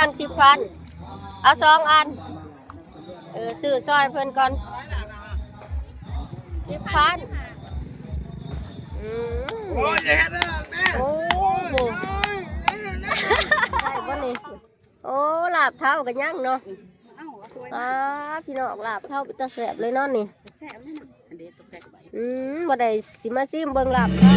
ง10,000เอา2 อันซื้อซอยเพิ่นก่อน10,000โอ้ยเฮ็ดแล้วแม่โอ้โหได้บ่นี่โอ้ลาบเท่ากันยังเนาะพี่น้องลาบเท่าเป็นตาแสบเลยเนาะนี่แซ่บเลยนะอันเด็ดตกแต่ใบบ่ได้สิมาซิมเบิ่งลาบเท่า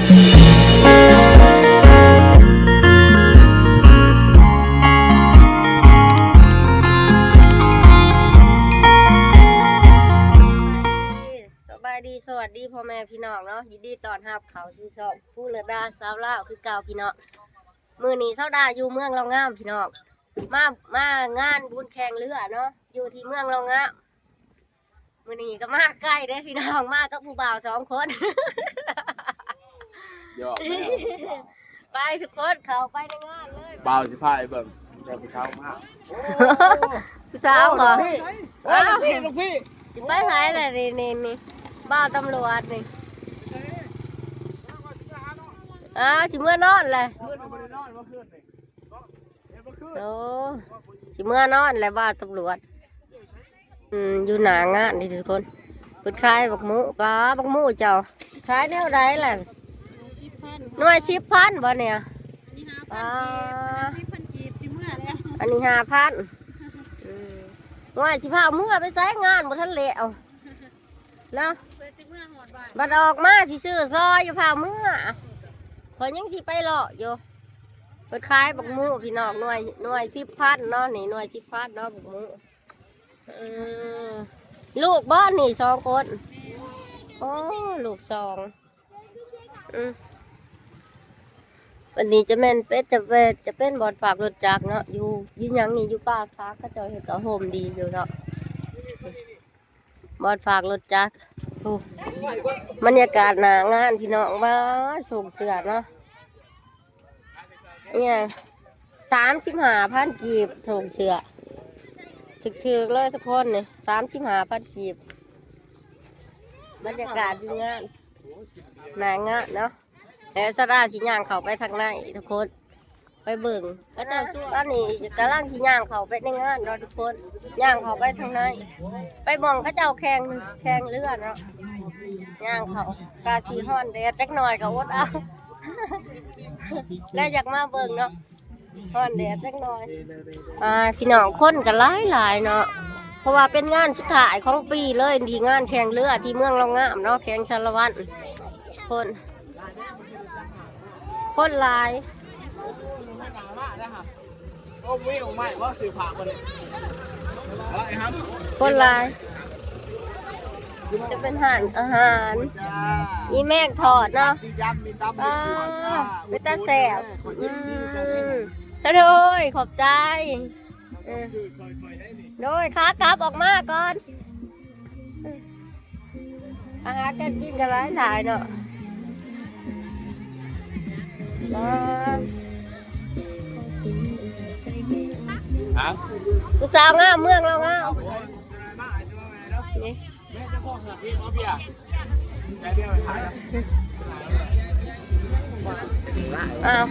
สวัสดีพ่อแม่พี่น้องเนาะยินดีต้อนรับเขาสู่ช่องผู้เลือดาสาวลาวคือเก่าพี่น้องมื้อนี้สาวดาอยู่เมืองเรางามพี่น้องมางานบุญแข่งเรือเนาะอยู่ที่เมืองเรางามมื้อนี้ก็มาใกล้เด้พี่น้องมากับผู้บ่าว2 คนไปทุกคนเข้าไปในงานเลยบ่าวสิพายเบิ่งแต่ผู้สาวมากผู้สาวเหรอลูกพี่สิไปไสล่ะนี่บ้าตำรวจนี่สิเมื่อนอนเลยโอ้สิเมื่อนอนเลยบ้าตำรวจอยู่หนางานนี่ทุกคนเปิดขายบักหมูปลาบักหมูเจ้าขายแนวใดล่ะหน่วย10,000บ่เนี่ยอันนี้5,000หน่วยสิพาเมื่อไปใช้งานบ่ทันเละเนาะบัดออกมาสิซื้อซอยอยู่พาเมื่อพอยังสิไปหล่ออยู่เปิดขายบักหมูพี่น้องหน่วย10,000เนาะนี่หน่วย10,000เนาะบักหมูลูกบ้านนี่2 คนโอ้ลูก2วันนี้จะแม่นเป็ดจะเป็นบอดฝากรถจักรเนาะอยู่ยังนี่อยู่ป่าซักก็จะเห็นกระโฮมดีอยู่เนาะบอดฝากรถจักรบรรยากาศหนางานพี่น้องว่าส่งเสือเนาะเนี่ย35,000 กีบส่งเสือถึกเลยทุกคนเนี่ย35,000 กีบบรรยากาศดีงานหนางานเนาะแต่สดาสิย่างเขาไปทางในทุกคนไปเบิ่งก็เจ้าสู้อันนี้กำลังสิย่างเขาไปในงานเราทุกคนย่างเขาไปทางในไปมองเขาเจ้าแข่งเรือเนาะย่างเขากาสีฮ้อนเดดจักหน่อยก็อดเอาแล้วอยากมาเบิ่งเนาะฮ้อนแดดจักหน่อยพี่น้องคนกันหลายเนาะเพราะว่าเป็นงานสุดท้ายของปีเลยที่งานแข่งเรือที่เมืองเรางามเนาะแข่งชาละวันคนหลายโอ้วิวใหม่ว่าสื่อผ่ามาเลยอะไรครับคนหลายจะเป็นอาหารมีแม่งทอดเนาะเป็นตาแสบโดยขอบใจโดยขากลับออกมาก่อนอาหารกันกินกันหลายเนาะผู้สาวงามเมืองเรางามนี่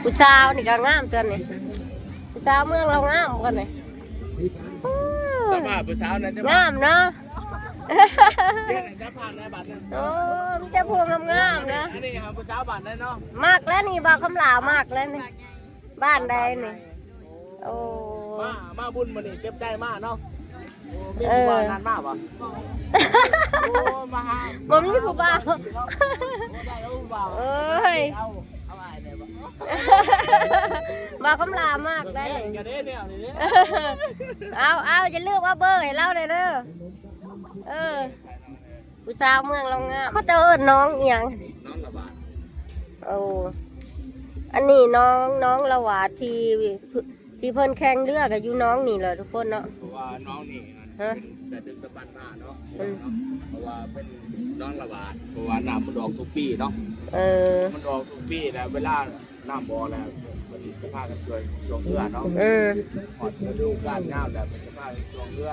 ผู้สาวนี่ก็งามตัวนี้ผู้สาวเมืองเรางามกันเลยงามเนาะโอ้มีแต่พวงงามๆนะอันนี้ครับผู้สาวบ้านได้เนาะมากแล้วนี่บ่าวคำลามากแล้วนี่บ้านใดนี่โอ้มาบุญมานี่เก็บใจมากเนาะมีผู้บ่าวนานมากป่ะบ่มีผู้บ่าวเอ้ยบ่าวคำลามากได้เอาจะเลือกว่าเบอร์ให้เราเลยเด้อผู้สาวเมืองเรางามเขาจะเอิ้นน้องเอียงน้องละบาทโอ้อันนี้น้องละหวาดที่เพิ่นแข่งเรือกับอยู่น้องนี่เลยทุกคนเนาะเพราะว่าน้องนี่แต่ดึกตะบันมาเนาะเพราะว่าเป็นน้องละบาทเพราะว่าน้ำมันออกทุกปีเนาะมันออกทุกปีแล้วเวลาน้ำบ่อแล้วมันจะพากันช่วยเรือเนาะหอดฤดูกาลหนาวแต่มันจะพากันช่วยเรือ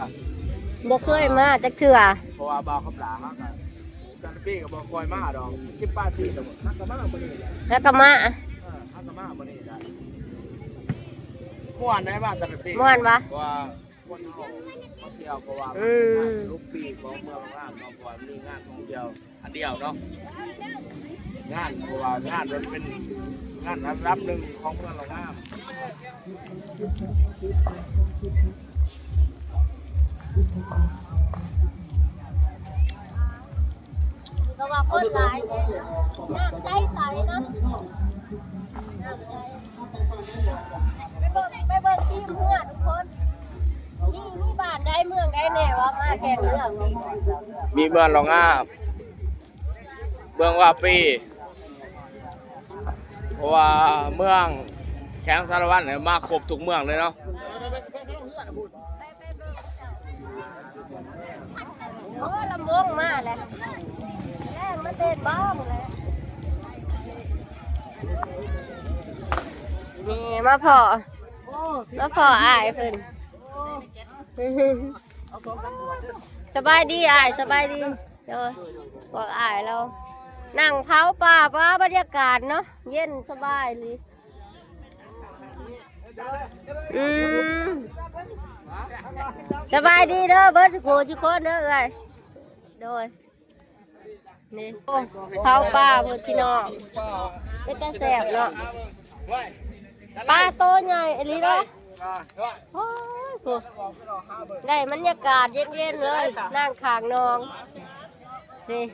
บ่เคยมาจักเทื่อเพราะว่าบ่าวคำลาเขากันปีกับบ่คอยมาดอก18 ปีแต่นักกะมาบ่นี่นักกะมานักกะมาบ่นี่ได้ ม่วนได้บ้างแต่ละปี ม่วนปะ เพราะว่าคนเขาเที่ยวเพราะว่าลูกปีของเมืองงานเนาะเพราะว่ามีงานท่องเที่ยวอันเดียวเนาะงานเพราะว่างานมันเป็นงานอันดับหนึ่งของเมืองเรางาม ก็ว่าคนหลายน้ำใสๆเนาะน้ำใสไปเบิ่งทีมเพื่อนทุกคนมีบ้านได้เมืองได้แน่ว่ามาแข่งเรือนี่ มีเมืองเรางามเมืองว่าปีเพราะว่าเมืองแข้งสารวัตรเนี่ยมาครบทุกเมืองเลยเนาะ โอ้ลำวงมาเลยแรงมาเต้นบ้องเลยนี่มาพออ้ายเพิ่นสบายดีอ้ายสบายดีเดี๋ยวบอกอ้ายเรานั่งเผาป่าบรรยากาศเนาะเย็นสบายเลยสบายดีเด้อเบิร์ดทุกคนเด้อเอ้ยโดยนี่เผาป่าเพื่อนพี่น้องเป็นตาแสบเนาะปลาโตใหญ่ไอ้ลีเนาะโอ้ยโหได้บรรยากาศเย็นๆเลยนั่งข้างนองนี่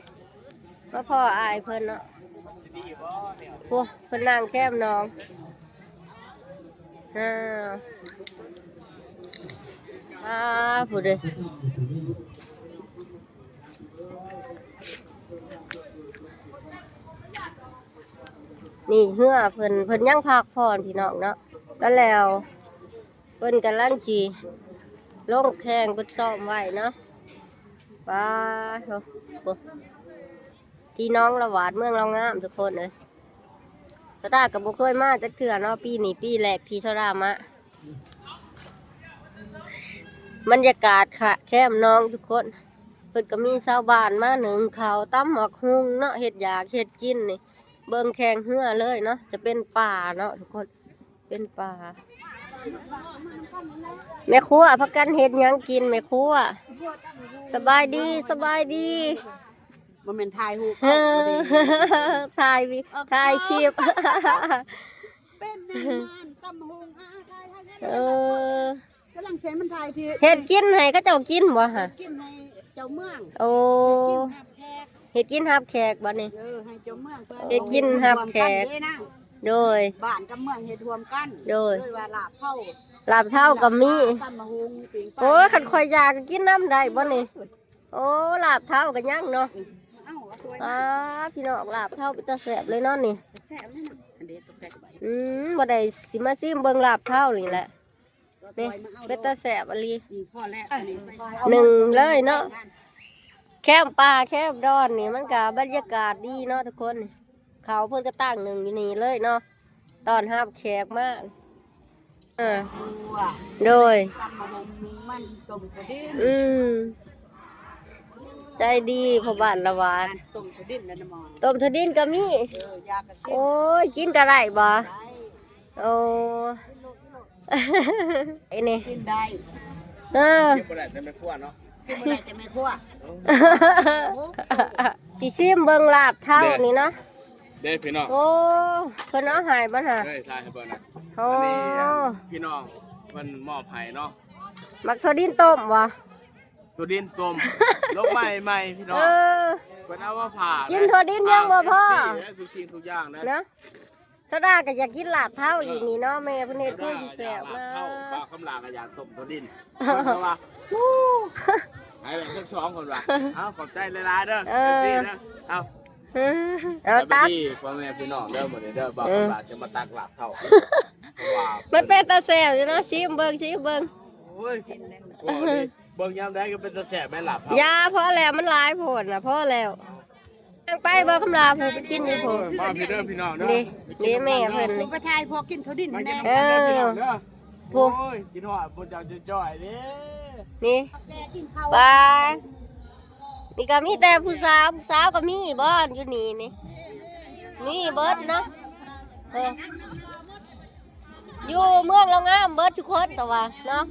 มาพ่ออายเพิ่นเนาะโอ้เพิ่นนั่งแคบนองผู้เด้นี่เหือเพิ่นยังพักผ่อนพี่น้องเนาะก็แล้วเพิ่นกำลังสิลงแข่งเพิ่นซ้อมไว้เนาะป้าโหที่น้องละหวาดเมืองเรางามทุกคนเลยสดากับบุเคยมาจักเถื่อเนาะปีนี้ปีแรกที่สดามาบรรยากาศค่ะแคมน้องทุกคนเพิ่นก็มีชาวบ้านมาหนึ่งเขาตั้มหมอกฮุงเนาะเฮ็ดอยากเฮ็ดกินนี่เบิ่งแข่งเหือเลยเนาะจะเป็นป่าเนาะทุกคนเป็นป่าแม่ครัวพักกันเฮ็ดหยังกินแม่ครัวสบายดีสบายดี มันเป็นทายหู ถ่ายคลิป เป็นแน่นอนตำหงทายกำลังใช้มันทายที เฮ็ดกินให้เขาเจ้ากินบ่ฮะ กินในเจ้าเมือง โอ้เฮ็ดกินฮับแขกบ่นี่ ให้เจ้าเมือง เฮ็ดกินฮับแขกโดย บ้านกับเมืองเฮ็ดรวมกัน โดย ว่าลาบเท่า ลาบเท่ากับมี ตำหงปิง โอ้ยคันข่อยอยากก็กินน้ำได้บ่นี่โอ้ลาบเท่าก็ยังเนาะ เอ้าสวย พี่น้องลาบเท่าเป็นตาแซ่บเลยเนาะนี่ แซ่บเลยนะอันเด็ดตกแต่ใบ บ่ได้สิมาซิมเบิ่งลาบเท่านี่แหละนี่เป็นตาแซ่บอะลี พ่อแรก หนึ่งเลยเนาะแคมป่าแคมดอนนี่มันก็บรรยากาศดีเนาะทุกคนเขาเพิ่นก็ตั้งหนึ่งอยู่นี่เลยเนาะตอนรับแขกมากโดย ตำหงมันต้มกระดิ่ง ใจดีพ่อบ้านละหวาน ต้มกระดิ่งแล้วนะมอน ต้มทะดินก็มี ยากระ โอ้ยกินก็ได้บ่โอ้ไอ้นี่ กินได้ เก็บบ่ได้แต่ไม่ครัวเนาะ กินไม่ได้แต่ไม่คั่ว สิซิมเบิ่งลาบเท่านี่เนาะ เด้พี่น้อง โอ้เพิ่นเอาใหายบ่ฮะ ได้ทายให้เบิ่งนะ โอ้ อันนี้พี่น้องเพิ่นมอบให้เนาะ มักทะดินต้มบ่ ตัวดินต้มลกใหม่พี่น้อง เออ เพิ่นเอามาผ่า กิ กิ นถั่วดินยังบ่พ่อ ทุกสิ่งทุกอย่างนะ เนาะสดาก็อยากกินลาบเท่าอีกนี่เนาะแม่เพิ่นเฮ็ดคือสิแซ่บนะ เข้าปลาคำลากระยาต้มตัวดินเพิ่นก็ว่าให้เลยทั้งสองคนว่าเอาขอบใจหลายๆเด้อสิเด้อเอา เอาตัก พี่พ่อแม่พี่น้องเด้อมื้อนี้เด้อบ่าวคำลาจะมาตักลาบเท่าเพราะว่า มันเป็นตาแซ่บอยู่เนาะซิมเบิ่งโอ้ยโอ้ยเบิ่งยามใดก็เป็นตาแสบแม่นลาบเท่าย าพอแล้วมันหลายโพดน่ะพอแล้วยังไปบ่คำลาผู้ไปกินอยู่โพด มาพี่เด้อพี่น้องเด้อ นี่แม่เพิ่นนี่ ประทายพอกินถั่วดิน มากิ แน่ นน้ำกันเด้อพี่น้องเด้อโอ้ยกินฮอดบ่เจ้าจะจ่อยเด้ นี่ กินข้าว ไปนี่ก็มีแต่ผู้สาวก็มีบ่อยู่นี่นี่เบิดเนาะ อยู่เมืองเรางามเบิดทุกคนแต่ว่าเนาะ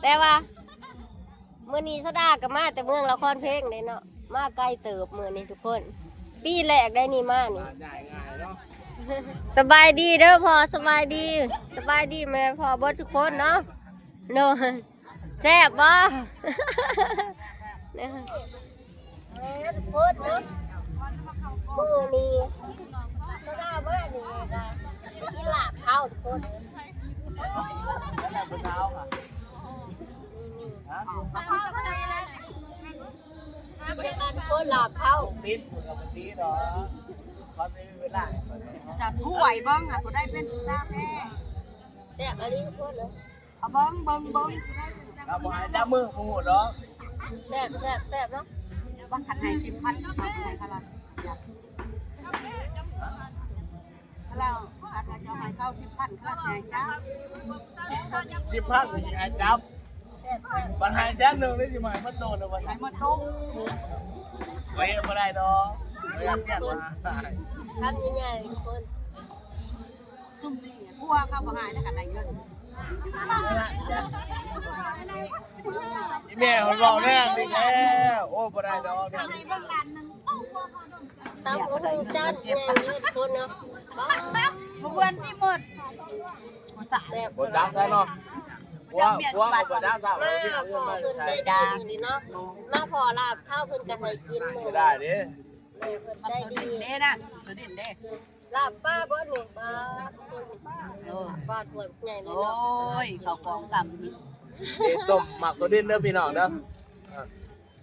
แต่ว่ามื้อนี้สะดากับมาแต่เมืองละครเพลงเลยเนาะมาไกลเติบมื้อนี้ทุกคนปีแรกได้นี่มานี่ ง่ายง่ายเนาะ สบายดีเด้อพ่อสบายดีแม่พ่อเบิดทุกคนเนาะเนาะแซ่บบ่เนี่ยทุกคนเนาะมื้อนี้สะดามานี่ก็กินลาบเท้าทุกคน แล้วเช้าค่ะ นี่ ฮะ กินกันโคตรหลับเข้า ปิดกับมันดีเนาะพอมีเวลา จะถ้วยเบิ้งอ่ะกูได้เป็นซาแม่ แซ่บอะไรทุกคนเลย เอาเบิ้ง เราบอกให้จับมือมูเนาะ แซ่บเนาะ ว่าขันให้10,000เอาไปให้เขาละเราอาจจะให้เขา10,000ก็แสนจ้า 10,000มีให้จับ แซ่บ ปัญหาแสนหนึ่งนี่สิมาให้มันโตนะวัน ให้ นี้ มาตุ้ง ไว้ไม่ได้ดอกไม่อยากแก้ปัญหา ทำยังไงทุกคน ตุ้มนี่พวกเขาบ่หายแล้วกันได้เงิน แม่คนบอกแน่ดิแกโอ้ไม่ได้ดอกเนี่ย ตามคนจานใหญ่เลยทุกคนเนาะ บ่เพื่อนที่หมดบ่สา แซ่บ บนดังกันเนาะว่าบนดังสาว มา พี่ พอ มา เพิ่นใจ ใช่ ดีดีเนาะมาพอลาบข้าวเพิ่นก็ให้กินมื้อ ได้ดิ เพิ่น มัน ใจ ตัว ดี ดินเด้นะตัวดินเด้ ลาบป้าบ่นี่ป้า โอ้ ป้าถ้วยใหญ่เลย โอ้ เนาะ ยเขากองกำนี่ ต้มหมักตัวดินเด้อพี่น้องเด้อ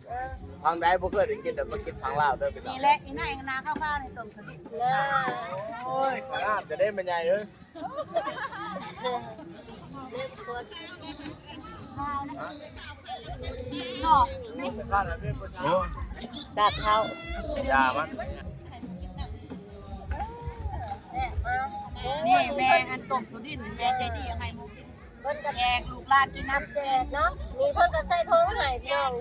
เออ พังได้บ่เคยได้กินแต่มากินพังลาวเด้อพี่น้อง นี่แหละอีนายนาข้าวๆในต้มตัวดิน เนาะ โอ้ยขนาดจะได้เป็นใหญ่เลย เล่นคน เนาะ ข้าวเป็นคนโอ้ ดัดเท้าย ามัน แซ่บมาก นี่แม่อันต้มตัวดินแม่ใจดียังไงมึง เพิ่นก็ แขกลูกหลานกินน้ำ แจกเนาะนี่เพิ่นก็ใส่ท้องให้พี่น้อง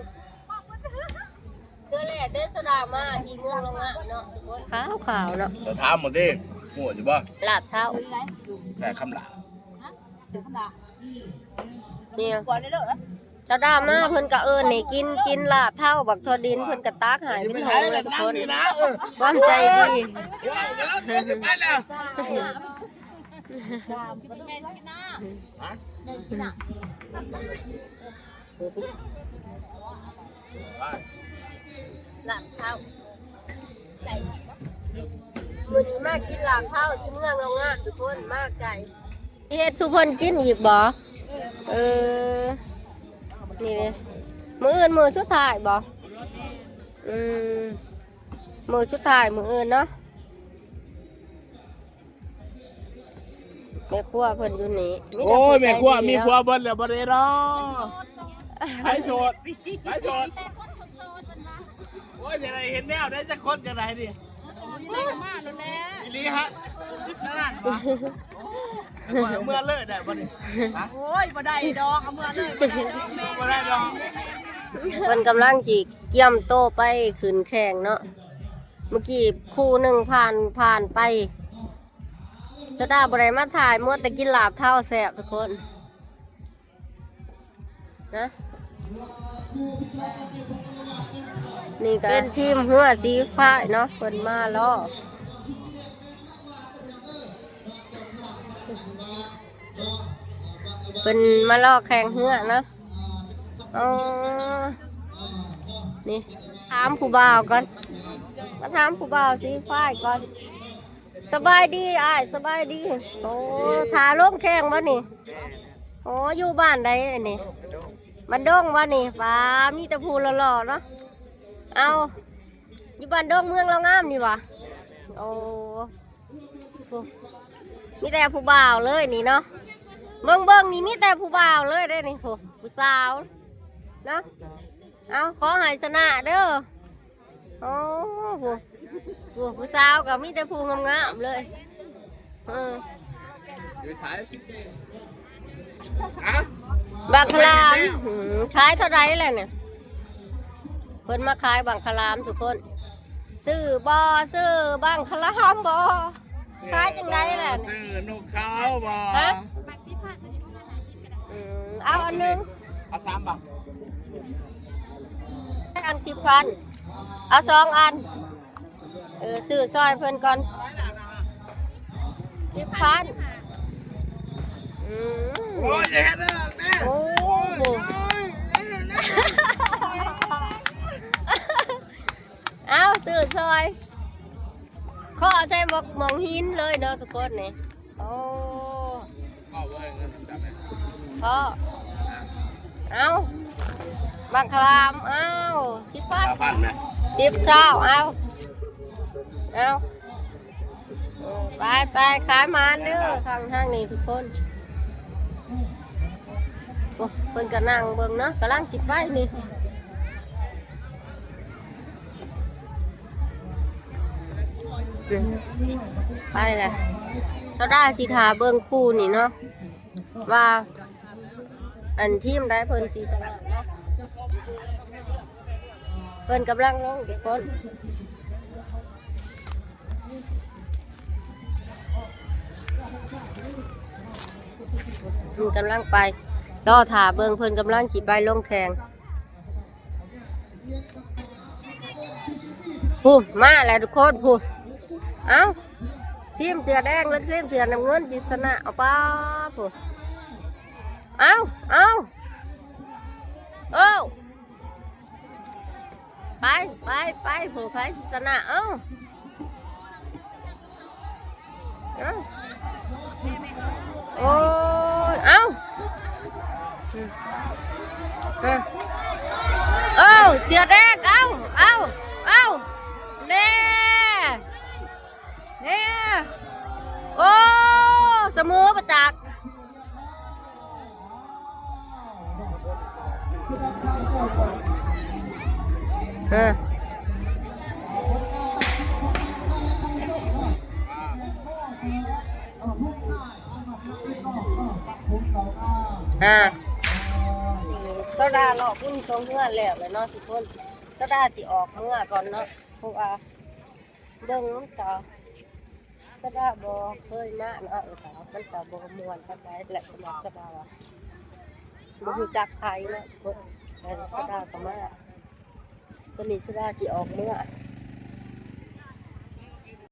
เทื่อแรกได้สดามาที่เมืองลงอ่ะเนาะทุกคนขาวๆเนาะ จะถามหมดดิหมูอยู่บ่ ลาบเท้า แต่คำหลา เดี๋ยวขนาด เนี่ย ก่อนเลยเด้อ สดามาเพิ่นก็เอิ้นให้กินลาบเท้าบักทอดินเพิ่นก็ตักให้เป็นท้องเลยทุกคน นะ ความใจดี เดี๋ยวไปแล้ว ฮะ ลาบเท้ามื้อนี้มากินลาบเท้าที่เมืองลงอ่ะทุกคนมากใจเฮ็ดสุเพิ่นกินอีกบ่เออนี่เลยมื้ออื่นมื้อสุดท้ายบ่มื้อสุดท้ายมื้ออื่นเนาะแม่ครัวเพิ่นอยู่นี่ โอ้ยแม่ครัวมีครัวเบิ้ลแล้วบ่ได้รอไอ้โสดไอ้โสดโอ้ยจะได้เห็นแนวได้จะคนจะไหนดิอีลีฮะนั่นมาเมื่อเลิกได้บ่นี่ฮะ โอ้ยบ่ได้ดอกเอาเมื่อเลยบ่ได้ดอกแม่ บ่ได้ดอก เพิ่นกำลังสิเกี่ยมโตไปขึ้นแข่งเนาะเมื่อกี้คู่หนึ่งผ่านไปจะได้บ่ได้มาถ่ายมัวแต่กินลาบเท่าแซ่บทุกคนนะนี่ก็เป็นทีมหัวสีฟ้าเนาะเพิ่นมาล้อเป็นมาล่อแข่งเหือนะอ๋อนี่ถามผู้บ่าวก่อนมาถามผู้บ่าวสีฟ้าก่อนสบายดีอ้ายสบายดีโอ้ถาลงแข่งวะนี่โอ้อยู่บ้านใดนี่มันดงวะนี่ฟ้ามีแต่ผู้หล่อๆเนาะเอาอยู่บ้านดงเมืองเรางามนี่วะโอ้มีแต่ผู้บ่าวเลยนี่เนาะเบิ่งนี่มีแต่ผู้บ่าวเลยได้นี่ผู้สาวเนาะเอาขอให้ชนะเด้อโอ้ผู้สาวก็มีแต่ผู้งามๆเลยอยู่ใช้ฮะ บังคลามขายเท่าไรแหละเนี่ยเพิ่นมาขายบังคลามทุกคนซื้อบังคลามบ่ ขายจังไดล่ะ ซื้อนกเขาบ่ ฮะเอาอันหนึง เอา3 บาท อัน10,000เอา2 อันซื้อซอยเพิ่นก่อน10,000โอ้ยอย่าเฮ็ดนะแม่ โอ้โหเอาซื้อซอยข้อใส่หมองหินเลยเด้อทุกคนนี่โอ้ เอาเว้ยเงินจับแม่ พ่อเอาบางคลามเอา10,000 5,000แม่ 10 เช้าเอาไปขายมาเด้อทางนี้ทุกคนโอ้เพิ่นก็นั่งเบิ่งเนาะกำลังสิไปนี่ไปเลยชาวด้าสิทาเบิ่งคู่นี่เนาะว่าอันทีมได้เพิ่นสีสนามเนาะเพิ่นกำลังลงทุกคนเพิ่นกำลังไปรอถาเบิ่งเพิ่นกำลังสิไปลงแข่งพูมาแล้วทุกคนพูเอ้าทีมเสือแดงและทีมเสือน้ำเงินสิชนะเอาป้าพูเอ้าไปผู้ใครชนะเอ้าโอ้ยเอ้าเสือแดงเอ้าเน่โอ้เสมอประจักษ์ก็ได้หลอกพุ่งชงเมื่อแล้วเลยเนาะทุกคนก็ได้สิออกเมื่อก่อนเนาะเพราะว่าเบิ่งมันก็ได้บ่เคยมาเนาะมันก็บ่ม่วนปานใดแหละสำหรับก็ได้ว่าบ่รู้จักใครเนาะเพิ่นก็ได้ก็มาตอนนี้ก็ได้สิออกเมื่อ